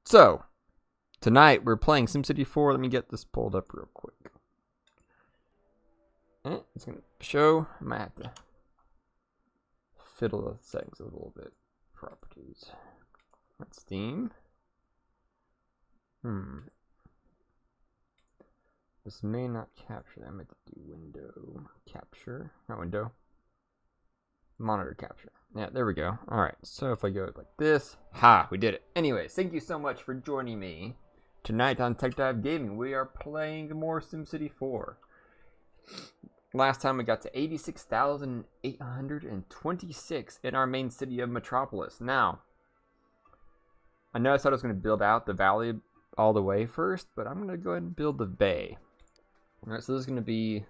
So, tonight we're playing SimCity 4. Let me get this pulled up real quick. It's going to show. I might have to fiddle the settings a little bit. Properties. That's Steam. This may not capture that. I meant to do window capture. Not window. Monitor capture. Yeah, there we go. Alright, so if I go like this. Ha! We did it. Anyways, thank you so much for joining me. Tonight on Tech Dive Gaming, we are playing more SimCity 4. Last time we got to 86,826 in our main city of Metropolis. Now, I know I thought I was going to build out the valley all the way first, but I'm going to go ahead and build the bay. Alright, so this is going to be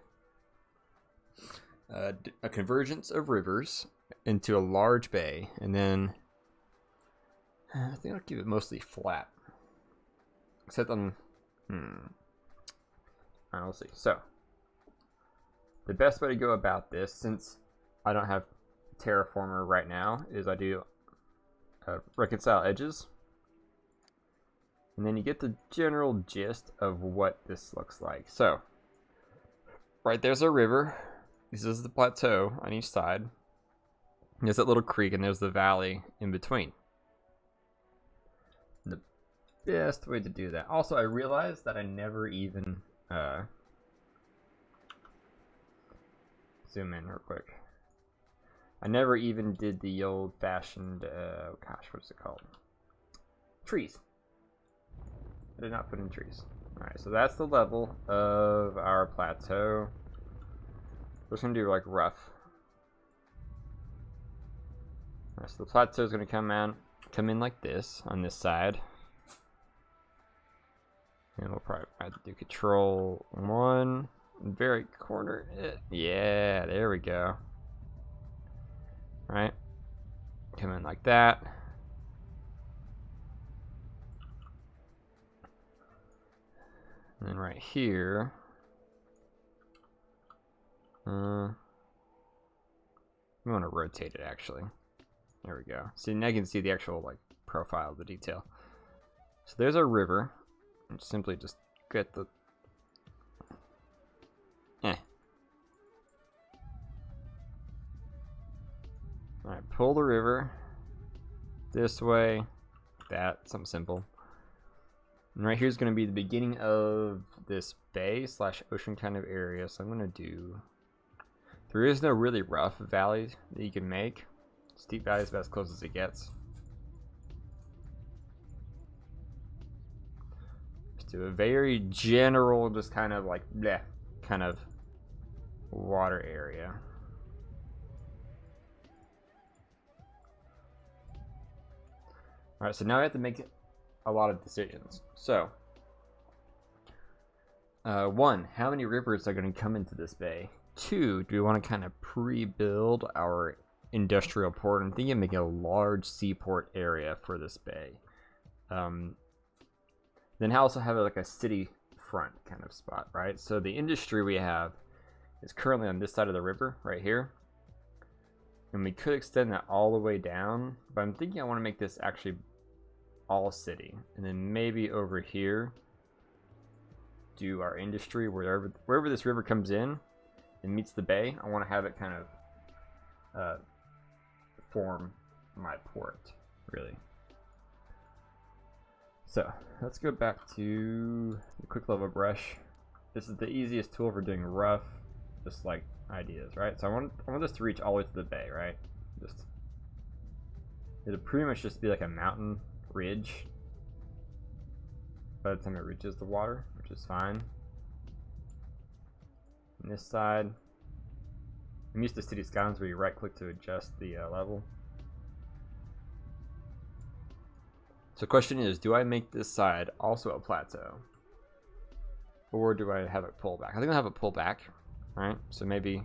a convergence of rivers into a large bay, and then I think I'll keep it mostly flat. Except on, Alright, we'll see. So, the best way to go about this, since I don't have Terraformer right now, is I do reconcile edges. And then you get the general gist of what this looks like. So, right there's a river. This is the plateau on each side. There's that little creek, and there's the valley in between. The best way to do that. Also, I realized that I never even zoom in real quick. I never even did the old-fashioned, gosh, what's it called? Trees. I did not put in trees. Alright, so that's the level of our plateau. We're just going to do like rough. Alright, so the plateau is going to come in like this on this side. And we'll probably have to do control 1. Very corner it. Yeah, there we go. Right. Come in like that. And then right here. We want to rotate it actually. There we go. See, now you can see the actual like profile of the detail. So there's our river. And simply just get the Alright, pull the river this way, that, something simple. And right here is going to be the beginning of this bay / ocean kind of area. So I'm going to do, there is no really rough valley that you can make. Steep valley is about as close as it gets. Just do a very general, just kind of like, bleh, kind of water area. Alright, so now we have to make a lot of decisions. So, 1, how many rivers are going to come into this bay? 2, do we want to kind of pre-build our industrial port? I'm thinking of making a large seaport area for this bay. Then also have like a city front kind of spot, right? So the industry we have is currently on this side of the river, right here. And we could extend that all the way down, but I'm thinking I want to make this actually all city. And then maybe over here, do our industry wherever this river comes in and meets the bay. I want to have it kind of form my port, really. So let's go back to the quick level brush. This is the easiest tool for doing rough, just like ideas, right? So I want this to reach all the way to the bay, right? It'll pretty much just be like a mountain ridge by the time it reaches the water, which is fine. On this side, I'm used to city skylines where you right click to adjust the level. So the question is, do I make this side also a plateau? Or do I have it pull back? I think I'll have it pull back, right? So maybe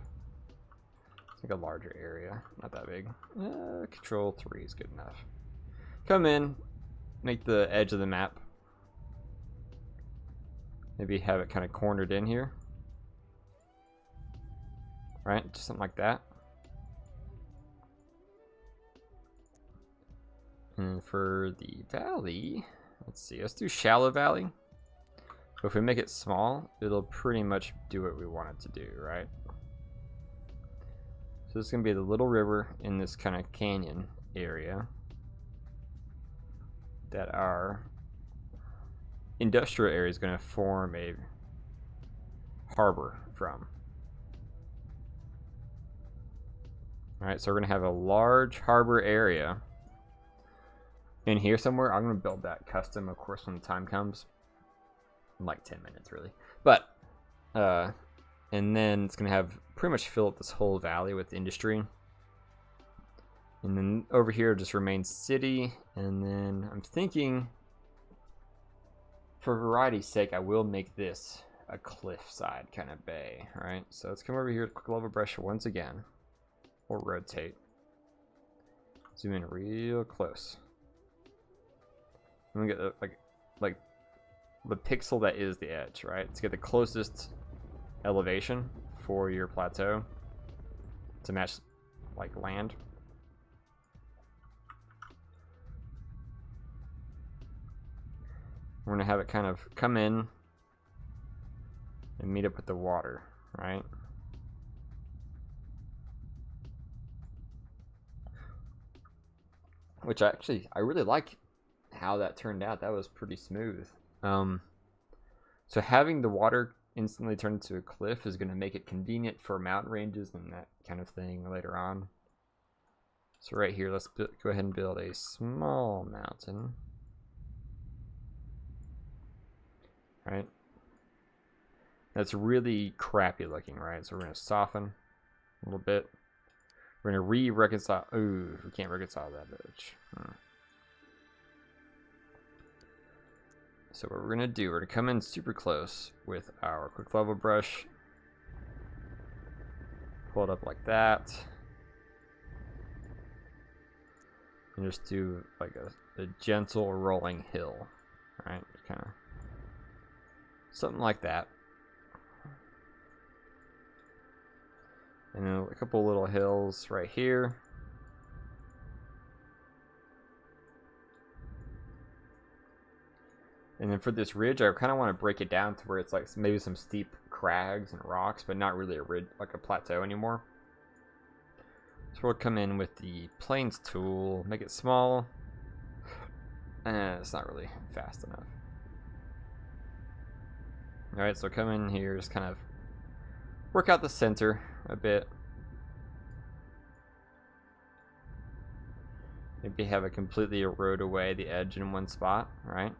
it's like a larger area, not that big. Control 3 is good enough. Come in, make the edge of the map. Maybe have it kind of cornered in here. Right, just something like that. And for the valley, let's see, let's do shallow valley. But if we make it small, it'll pretty much do what we want it to do, right? So this is going to be the little river in this kind of canyon area that our industrial area is going to form a harbor from. Alright, so we're going to have a large harbor area in here somewhere. I'm going to build that custom, of course, when the time comes. In like 10 minutes, really. But, and then it's going to have pretty much fill up this whole valley with industry. And then over here just remains city. And then I'm thinking, for variety's sake, I will make this a cliffside kind of bay. Alright, so let's come over here to quick level brush once again. Or rotate. Zoom in real close. I'm gonna get like the pixel that is the edge, right? Let's get the closest elevation for your plateau to match like land. We're gonna have it kind of come in and meet up with the water, right? Which I really like how that turned out. That was pretty smooth. So having the water instantly turn into a cliff is going to make it convenient for mountain ranges and that kind of thing later on. So right here, let's go ahead and build a small mountain. Right? That's really crappy looking, right? So we're going to soften a little bit. We're going to re-reconcile. Ooh, we can't reconcile that edge. So what we're going to do, we're going to come in super close with our quick level brush. Pull it up like that. And just do like a gentle rolling hill. Right? Kind of something like that. And then a couple little hills right here. And then for this ridge, I kind of want to break it down to where it's like maybe some steep crags and rocks, but not really a ridge, like a plateau anymore. So we'll come in with the planes tool, make it small. It's not really fast enough. Alright, so come in here, just kind of work out the center a bit. Maybe have it completely erode away the edge in one spot, right?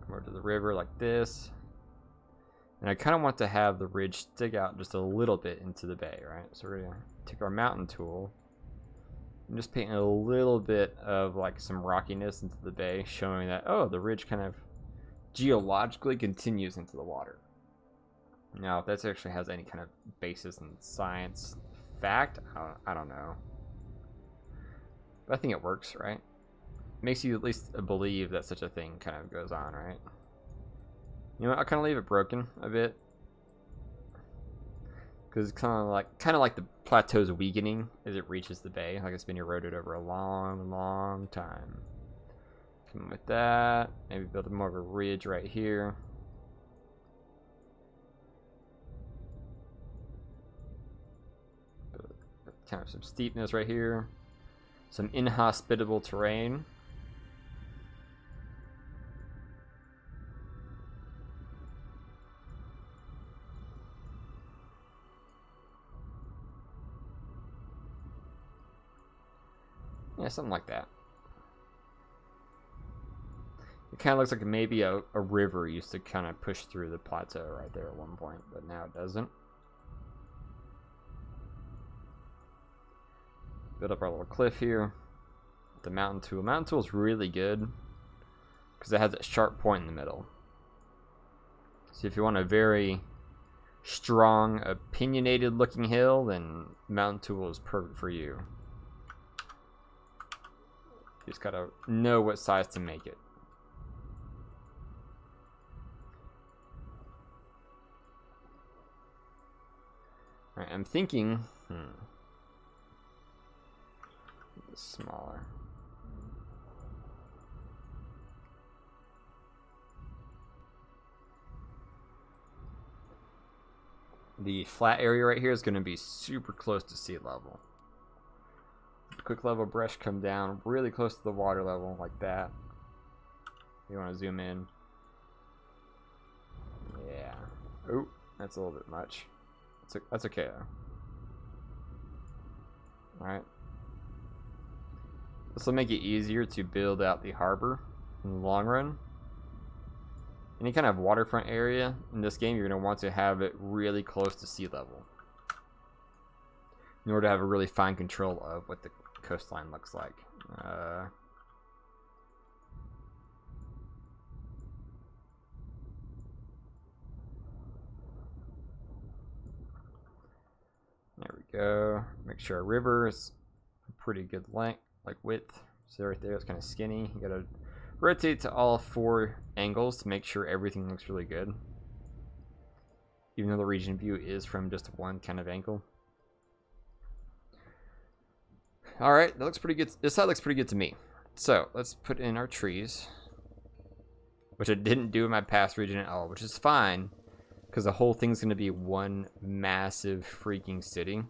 Come over to the river like this. And I kind of want to have the ridge stick out just a little bit into the bay, right? So we're going to take our mountain tool and just paint a little bit of like some rockiness into the bay, showing that, oh, the ridge kind of geologically continues into the water. Now, if that actually has any kind of basis in science fact, I don't know. But I think it works, right? Makes you at least believe that such a thing kind of goes on, right? You know what, I'll kind of leave it broken a bit. Because it's kind of like the plateau's weakening as it reaches the bay. Like it's been eroded over a long, long time. Come with that. Maybe build more of a ridge right here. Kind of some steepness right here. Some inhospitable terrain. Yeah, something like that. It kind of looks like maybe a river used to kind of push through the plateau right there at one point, but now it doesn't. Build up our little cliff here. The mountain tool. Mountain tool is really good because it has that sharp point in the middle. So if you want a very strong, opinionated looking hill, then mountain tool is perfect for you. You just gotta know what size to make it. Alright, I'm thinking, smaller. The flat area right here is going to be super close to sea level. Quick level brush come down really close to the water level like that. You want to zoom in. Yeah. Oh, that's a little bit much. That's okay though. Alright. This will make it easier to build out the harbor in the long run. Any kind of waterfront area in this game, you're going to want to have it really close to sea level in order to have a really fine control of what the coastline looks like. There we go. Make sure our river is a pretty good length, like width. So right there, it's kind of skinny. You gotta rotate to all 4 angles to make sure everything looks really good. Even though the region view is from just one kind of angle. Alright, that looks pretty good. This side looks pretty good to me. So, let's put in our trees. Which I didn't do in my past region at all, which is fine. Because the whole thing's going to be one massive freaking city.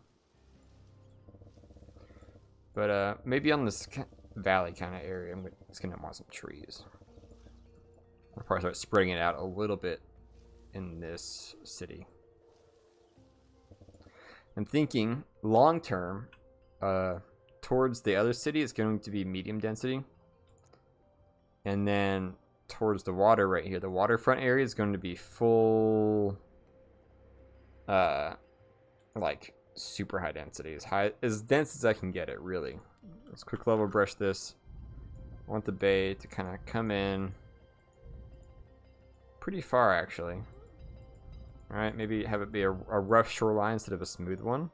But maybe on this valley kind of area, I'm just going to want some trees. I'll probably start spreading it out a little bit in this city. I'm thinking long term, towards the other city, it's going to be medium density. And then towards the water right here, the waterfront area is going to be full, like super high density, as dense as I can get it, really. Let's quick level brush this. I want the bay to kind of come in pretty far, actually. All right, maybe have it be a rough shoreline instead of a smooth one.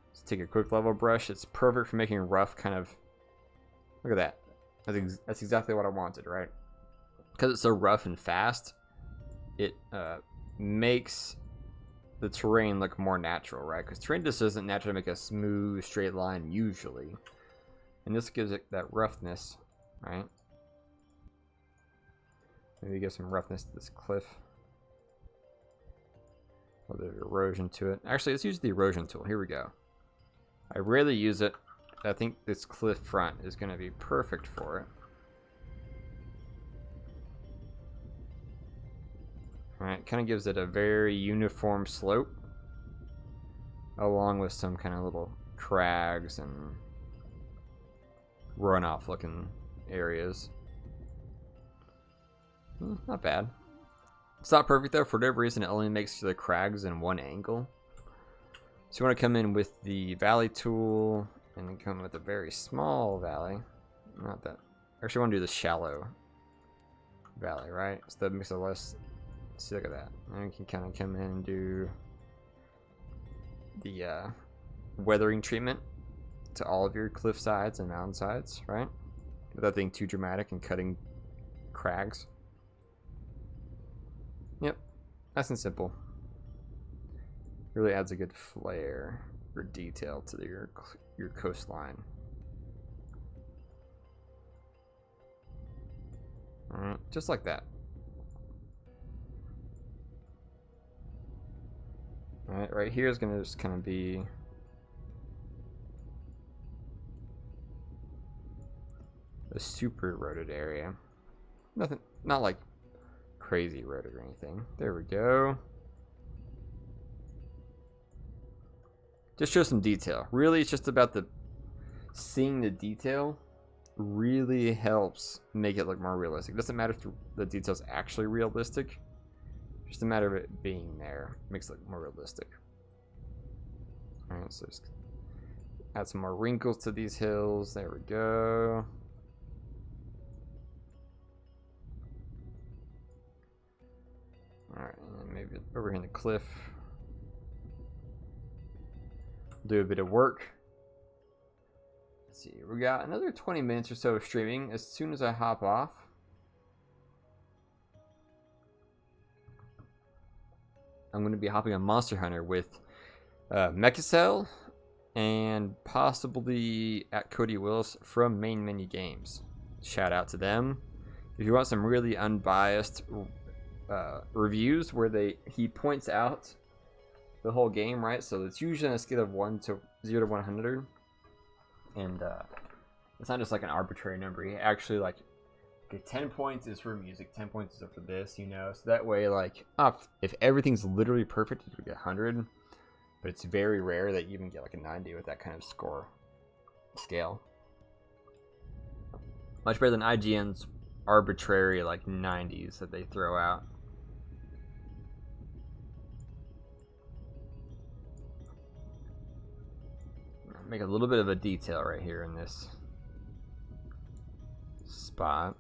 Let's take a quick level brush. It's perfect for making rough kind of. Look at that. That's exactly what I wanted, right? Because it's so rough and fast, it makes the terrain look more natural, right? Because terrain just doesn't naturally make a smooth, straight line usually. And this gives it that roughness, right? Maybe give some roughness to this cliff. A little bit of erosion to it. Actually, let's use the erosion tool. Here we go. I rarely use it. I think this cliff front is going to be perfect for it. Alright, kind of gives it a very uniform slope, along with some kind of little crags and runoff looking areas. Not bad. It's not perfect though. For whatever reason, it only makes the crags in one angle. So you want to come in with the valley tool, and then come with a very small valley. Not that. Actually, I want to do the shallow valley, right? So that makes it less. See, look at that. And you can kind of come in and do the weathering treatment to all of your cliff sides and mountain sides, right? Without being too dramatic and cutting crags. Yep, nice and simple. Really adds a good flair or detail to your coastline. Alright, just like that. Alright, right here is gonna just kind of be a super eroded area. Nothing, not like crazy eroded or anything. There we go. Just show some detail. Really, it's just about seeing the detail really helps make it look more realistic. It doesn't matter if the detail's actually realistic. Just a matter of it being there. Makes it look more realistic. Alright, so just add some more wrinkles to these hills. There we go. Alright, and then maybe over here in the cliff. Do a bit of work. Let's see, we got another 20 minutes or so of streaming as soon as I hop off. I'm going to be hopping on Monster Hunter with Mechacell and possibly at Cody Willis from Main Menu Games. Shout out to them. If you want some really unbiased reviews where he points out the whole game, right? So it's usually on a scale of 0 to 100, and it's not just like an arbitrary number. He actually like, okay, 10 points is for music, 10 points is for this, you know. So that way, like, if everything's literally perfect, you get 100. But it's very rare that you even get like a 90 with that kind of score scale. Much better than IGN's arbitrary like 90s that they throw out. Make a little bit of a detail right here in this spot.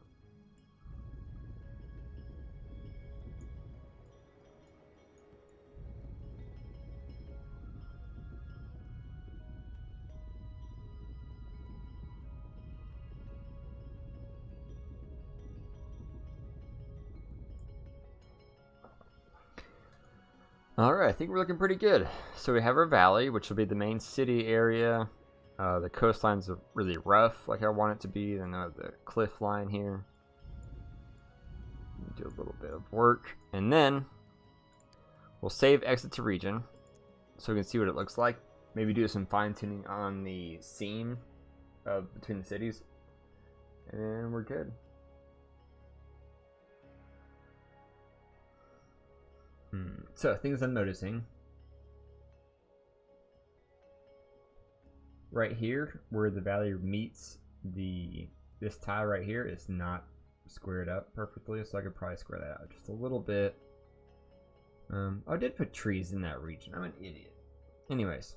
Alright, I think we're looking pretty good. So we have our valley, which will be the main city area. The coastline's really rough, like I want it to be. Then I have the cliff line here. Do a little bit of work. And then we'll save exit to region so we can see what it looks like. Maybe do some fine tuning on the seam between the cities. And we're good. So things I'm noticing right here where the valley meets this tile right here is not squared up perfectly, so I could probably square that out just a little bit. I did put trees in that region. I'm an idiot. Anyways,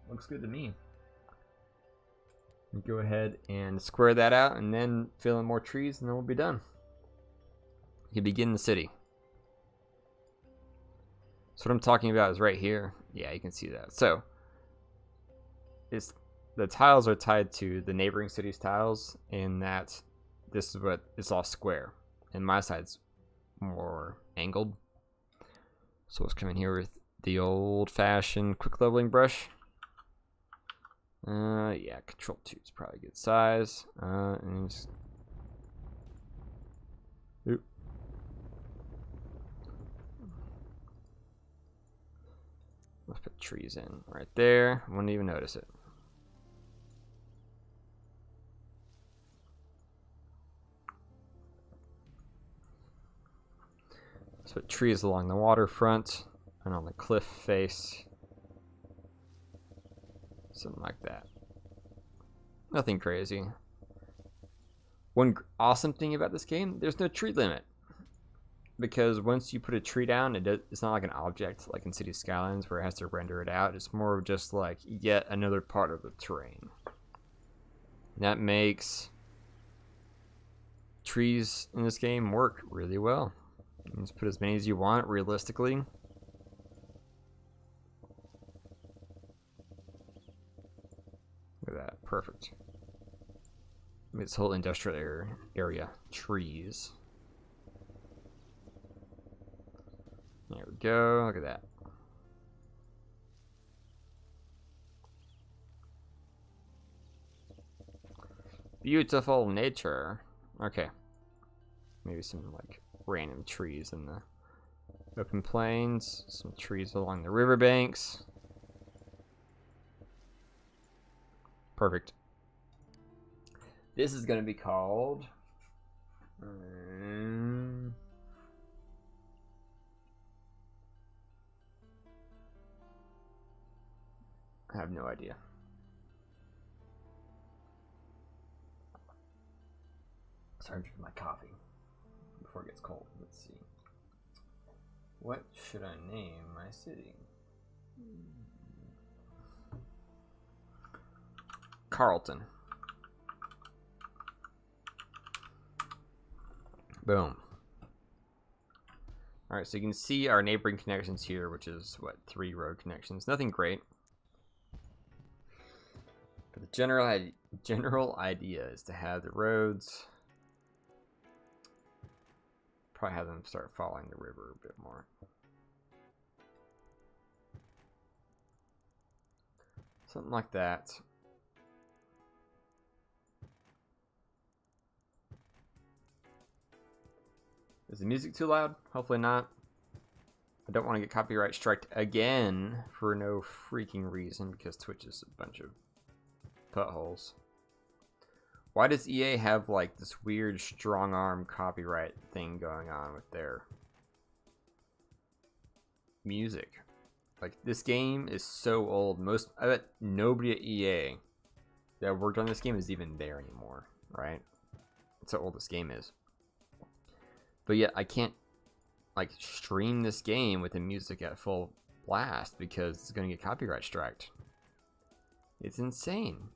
looks good to me. Go ahead and square that out and then fill in more trees and then we'll be done. You can begin the city. So what I'm talking about is right here. Yeah, you can see that. So the tiles are tied to the neighboring city's tiles, in that this is what it's all square. And my side's more angled. So let's come in here with the old-fashioned quick leveling brush. Yeah, Control 2 is probably a good size. And just... Oop. Let's put trees in right there. I wouldn't even notice it. Let's put trees along the waterfront and on the cliff face. Something like that. Nothing crazy. One awesome thing about this game, there's no tree limit. Because once you put a tree down, it's not like an object like in City Skylines where it has to render it out. It's more of just like yet another part of the terrain. That makes trees in this game work really well. You can just put as many as you want realistically. Look at that, perfect. This whole industrial area, trees. There we go, look at that. Beautiful nature. Okay. Maybe some like random trees in the open plains, some trees along the riverbanks. Perfect. This is going to be called... I have no idea. Sorry, I'm drinking my coffee before it gets cold. Let's see. What should I name my city? Carlton. Boom. Alright, so you can see our neighboring connections here, which is, what, 3 road connections. Nothing great. But the general idea is to have the roads Probably have them start following the river a bit more. Something like that. Is the music too loud? Hopefully not. I don't want to get copyright striked again for no freaking reason because Twitch is a bunch of buttholes. Why does EA have like this weird strong arm copyright thing going on with their music? Like, this game is so old. I bet nobody at EA that worked on this game is even there anymore, right? That's how old this game is. But yet I can't like stream this game with the music at full blast because it's gonna get copyright striked. It's insane.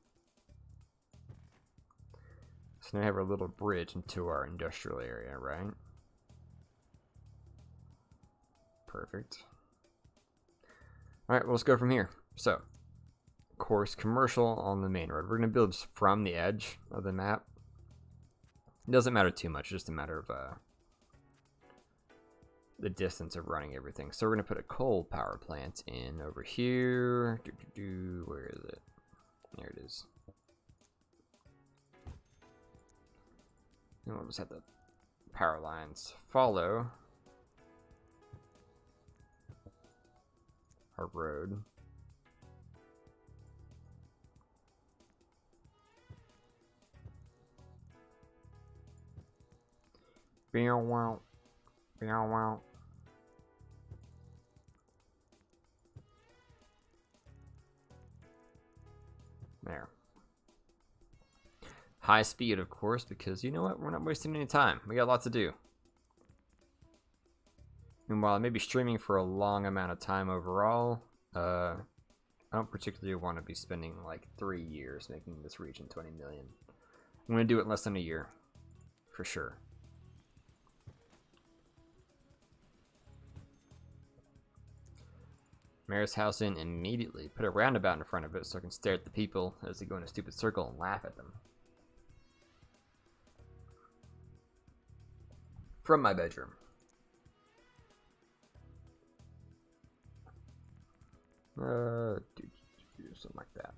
So now I have our little bridge into our industrial area, right? Perfect. Alright, well, let's go from here. So, of course, commercial on the main road. We're going to build from the edge of the map. It doesn't matter too much, just a matter of the distance of running everything. So we're going to put a coal power plant in over here. Where is it? There it is. And we'll just have the power lines follow our road. Wow. There. High speed, of course, because you know what? We're not wasting any time. We got lots to do. And while I may be streaming for a long amount of time overall, I don't particularly want to be spending like 3 years making this region 20 million. I'm going to do it in less than a year, for sure. Mayor's house in immediately. Put a roundabout in front of it so I can stare at the people as they go in a stupid circle and laugh at them. From my bedroom. Something like that.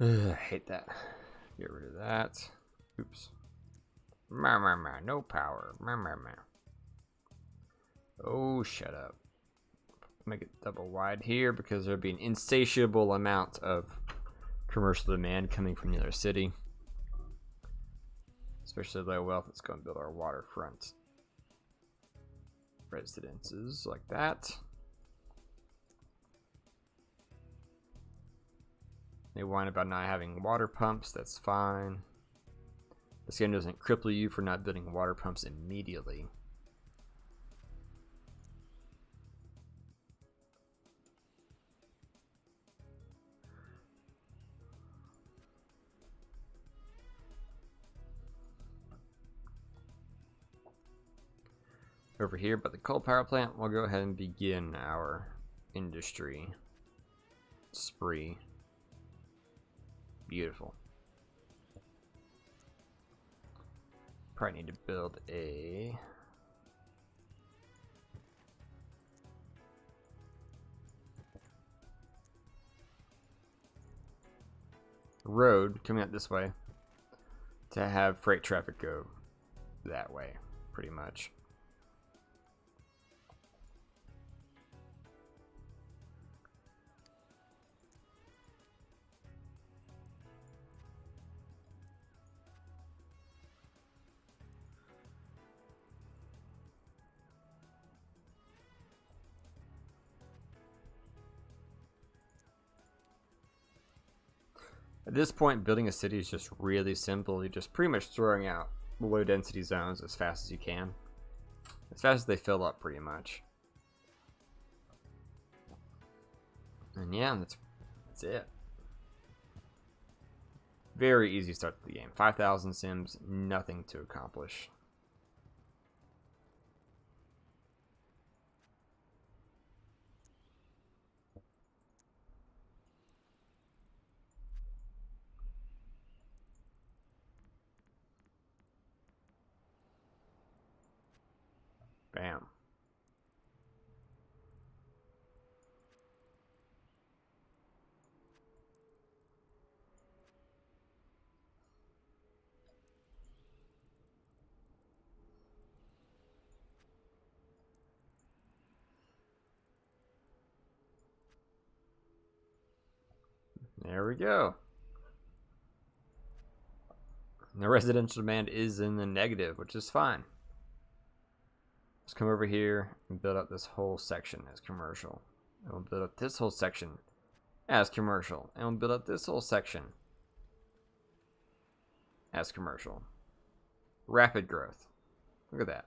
I hate that. Get rid of that. Oops. No power. Oh, shut up. Make it double wide here because there'll be an insatiable amount of commercial demand coming from the other city. Especially low wealth. Let's go and build our waterfront residences like that. They whine about not having water pumps. That's fine. This game doesn't cripple you for not building water pumps immediately. Over here, but the coal power plant, we'll go ahead and begin our industry spree. Beautiful. Probably need to build a road coming out this way to have freight traffic go that way, pretty much. At this point, building a city is just really simple. You're just pretty much throwing out low density zones as fast as you can. As fast as they fill up, pretty much. And yeah, that's it. Very easy start to the game. 5,000 sims, nothing to accomplish. Bam. There we go. The residential demand is in the negative, which is fine. Let's come over here and build up this whole section as commercial. And we'll build up this whole section as commercial. And we'll build up this whole section as commercial. Rapid growth. Look at that.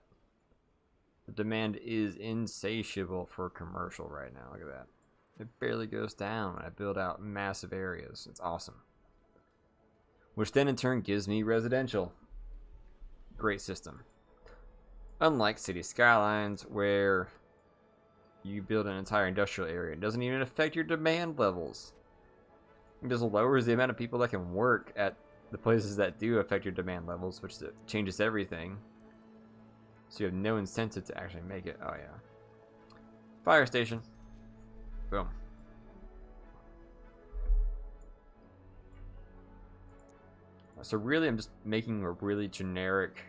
The demand is insatiable for commercial right now. Look at that. It barely goes down when I build out massive areas. It's awesome. Which then in turn gives me residential. Great system. Unlike City Skylines, where you build an entire industrial area, it doesn't even affect your demand levels. It just lowers the amount of people that can work at the places that do affect your demand levels, which changes everything. So you have no incentive to actually make it. Oh yeah. Fire station. Boom. So really I'm just making a really generic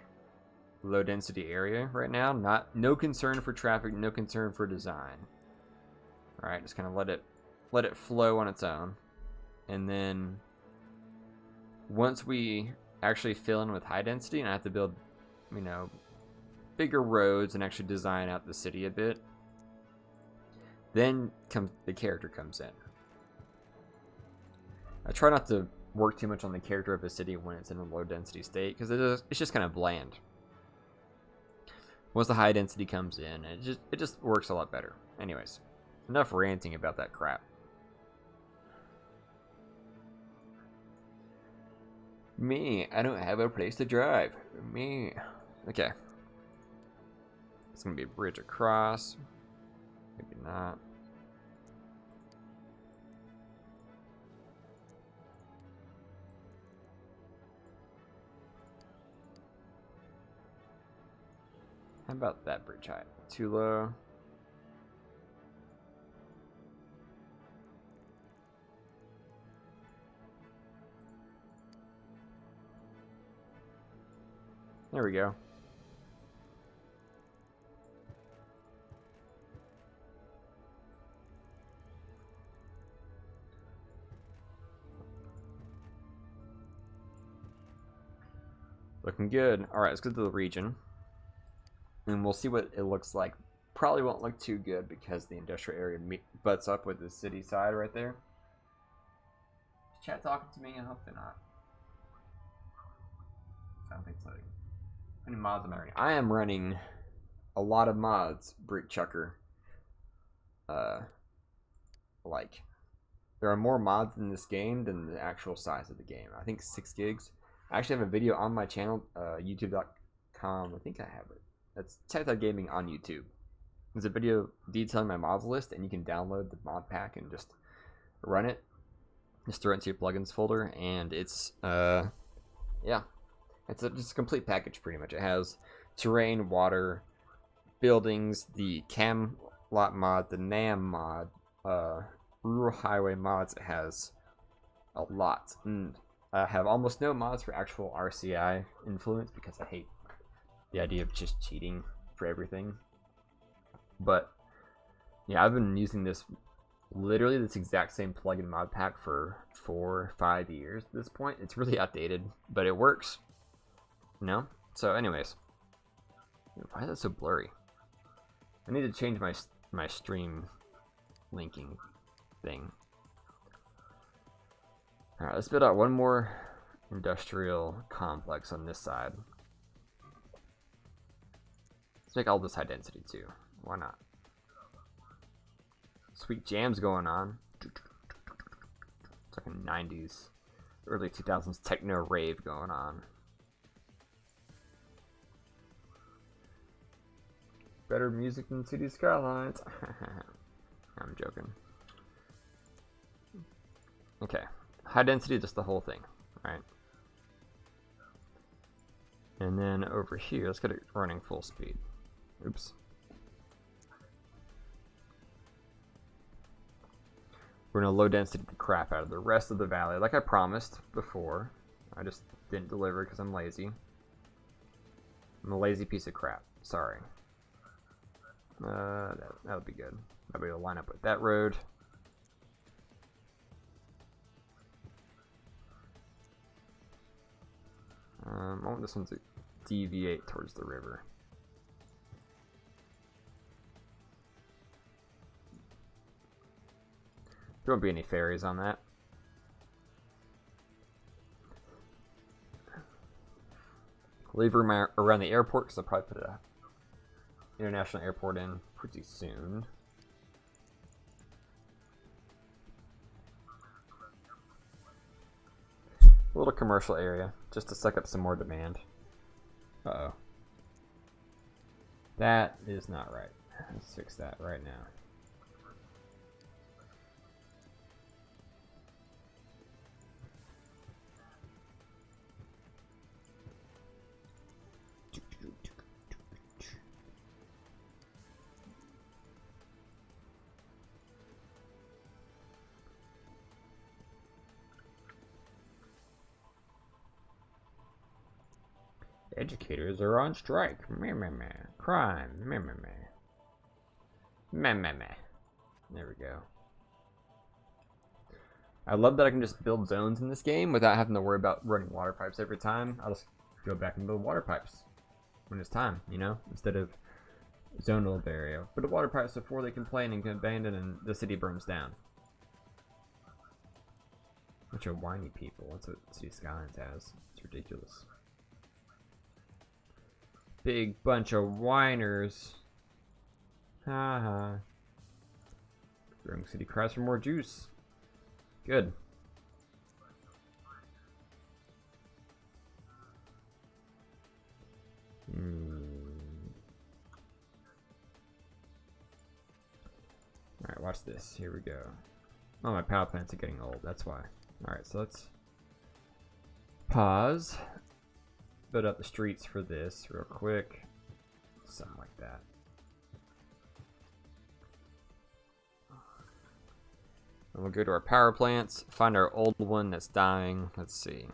low density area right now. No concern for traffic, no concern for design. Alright, just kind of let it flow on its own. And then once we actually fill in with high density and I have to build, you know, bigger roads and actually design out the city a bit, then the character comes in. I try not to work too much on the character of a city when it's in a low density state, because it's just kind of bland. Once the high density comes in, it just works a lot better. Anyways, enough ranting about that crap. Me, I don't have a place to drive. Me. Okay. It's gonna be a bridge across. Maybe not. How about that bridge height? Too low. There we go. Looking good. Alright, let's go to the region. And we'll see what it looks like. Probably won't look too good because the industrial area butts up with the city side right there. Is chat talking to me? I hope they're not. I don't think so. How many mods am I running? I am running a lot of mods, Brick Chucker. Like, there are more mods in this game than the actual size of the game. I think 6 gigs. I actually have a video on my channel, youtube.com. I think I have it. That's Untitled Gaming on YouTube. There's a video detailing my mods list, and you can download the mod pack and just run it. Just throw it into your plugins folder, and it's yeah, it's just a complete package pretty much. It has terrain, water, buildings, the cam lot mod, the NAM mod, rural highway mods. It has a lot. And I have almost no mods for actual RCI influence because I hate the idea of just cheating for everything. But yeah, I've been using this exact same plugin mod pack for 4 or 5 years at this point. It's really outdated, but it works. You know? So anyways, why is that so blurry? I need to change my stream linking thing. Alright, let's build out one more industrial complex on this side. make all this high density too. Why not? Sweet jams going on. It's like a 90s, early 2000s techno rave going on. Better music than City Skylines. I'm joking. Okay, high density, just the whole thing, right? And then over here, let's get it running full speed. Oops. We're gonna low density the crap out of the rest of the valley, like I promised before. I just didn't deliver because I'm lazy. I'm a lazy piece of crap. Sorry. That'll be good. I'll be able to line up with that road. I want this one to deviate towards the river. There won't be any ferries on that. Leave room around the airport because I'll probably put a international airport in pretty soon. A little commercial area just to suck up some more demand. Uh-oh. That is not right. Let's fix that right now. Educators are on strike. Meh, meh, meh. Crime. Meh, meh, meh. Meh, meh, meh. There we go. I love that I can just build zones in this game without having to worry about running water pipes every time. I'll just go back and build water pipes when it's time, you know, instead of zonal area. But the water pipes before they complain and get abandoned and the city burns down. Bunch of whiny people. That's what City Skylines has. It's ridiculous. Big bunch of whiners. Haha. Growing City cries for more juice. Good. Alright, watch this. Here we go. Oh, my power plants are getting old. That's why. Alright, so let's pause. Build up the streets for this real quick. Something like that. And we'll go to our power plants, find our old one that's dying. Let's see.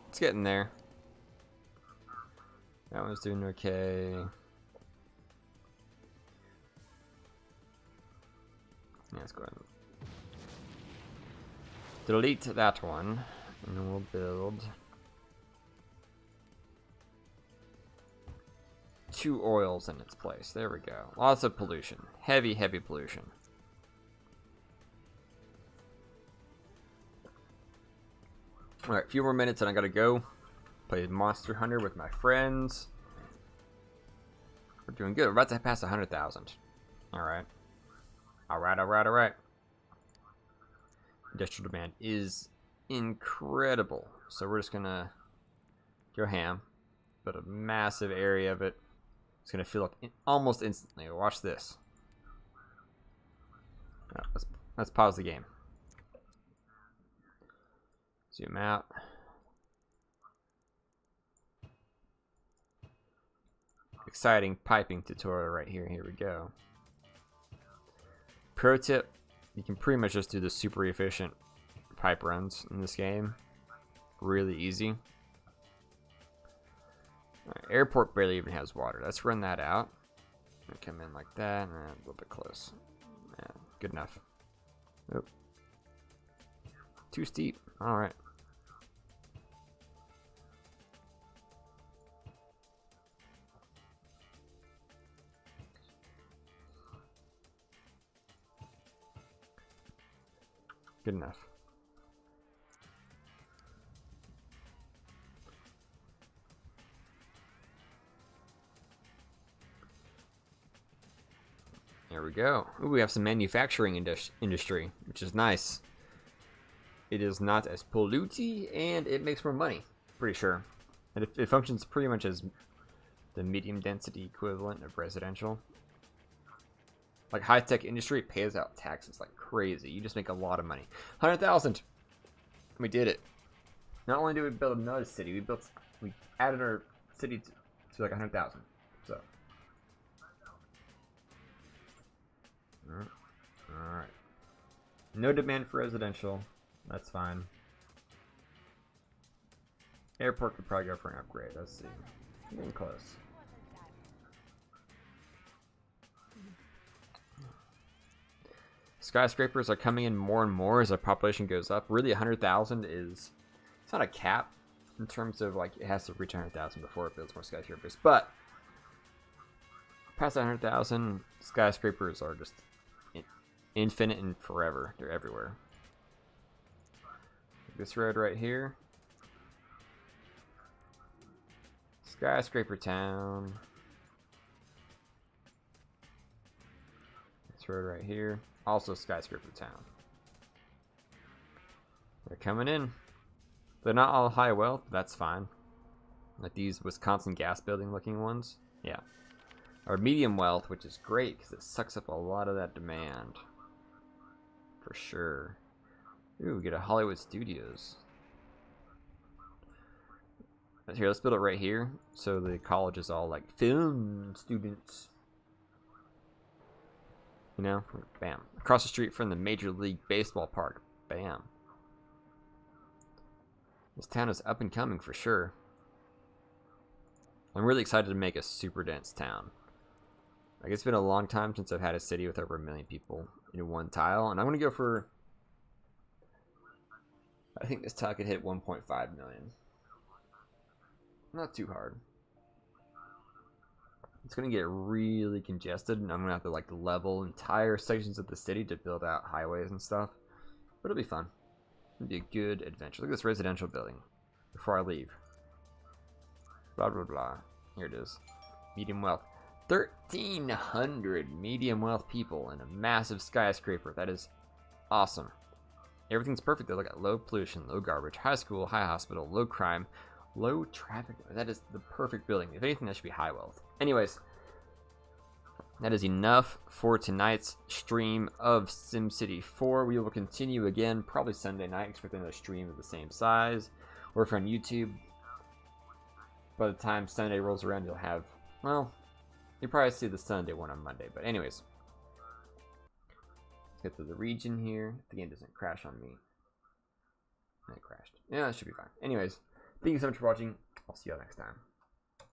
It's getting there. That one's doing okay. Yeah, let's go ahead and delete that one. And then we'll build 2 oils in its place. There we go. Lots of pollution. Heavy, heavy pollution. Alright, a few more minutes and I gotta go. Play Monster Hunter with my friends. We're doing good. We're about to pass 100,000. Alright. Alright, alright, alright. Industrial demand is incredible. So we're just gonna go ham. But a massive area of it. It's gonna fill up almost instantly. Watch this. Let's pause the game. Zoom out. Exciting piping tutorial right here. Here we go. Pro tip: you can pretty much just do the super efficient pipe runs in this game. Really easy. Right, airport barely even has water. Let's run that out. Come in like that, and a little bit close. Yeah, good enough. Nope. Too steep. All right. Good enough. There we go. Ooh, we have some manufacturing industry, which is nice. It is not as polluting, and it makes more money. Pretty sure. And it functions pretty much as the medium density equivalent of residential. Like high-tech industry, it pays out taxes like crazy. You just make a lot of money. 100,000. We did it. Not only did we build another city, we added our city to like 100,000. So. Alright. No demand for residential. That's fine. Airport could probably go for an upgrade. Let's see. I'm getting close. Skyscrapers are coming in more and more as our population goes up. Really, 100,000 is... It's not a cap in terms of, like, it has to reach 100,000 before it builds more skyscrapers. But, past 100,000, skyscrapers are just infinite and forever. They're everywhere. This road right here. Skyscraper town. This road right here. Also skyscraper town. They're coming in. They're not all high wealth, but that's fine. Like these Wisconsin gas building looking ones. Yeah. Or medium wealth, which is great because it sucks up a lot of that demand. For sure. Ooh, we get a Hollywood Studios. Here, let's build it right here. So the college is all like film students. You know, bam. Across the street from the Major League Baseball park. Bam. This town is up and coming for sure. I'm really excited to make a super dense town. Like, it's been a long time since I've had a city with over 1 million people in one tile. And I'm going to go for... I think this tile could hit 1.5 million. Not too hard. It's going to get really congested, and I'm going to have to like level entire sections of the city to build out highways and stuff. But it'll be fun. It'll be a good adventure. Look at this residential building before I leave. Blah, blah, blah. Here it is. Medium wealth. 1,300 medium wealth people in a massive skyscraper. That is awesome. Everything's perfect though. Look at low pollution, low garbage, high school, high hospital, low crime, low traffic. That is the perfect building. If anything, that should be high wealth. Anyways, that is enough for tonight's stream of SimCity 4. We will continue again probably Sunday night, expecting another stream of the same size. Or if you're on YouTube, by the time Sunday rolls around, you'll have, well, you'll probably see the Sunday one on Monday. But anyways, let's get to the region here. The game doesn't crash on me. It crashed. Yeah, that should be fine. Anyways, thank you so much for watching. I'll see you all next time.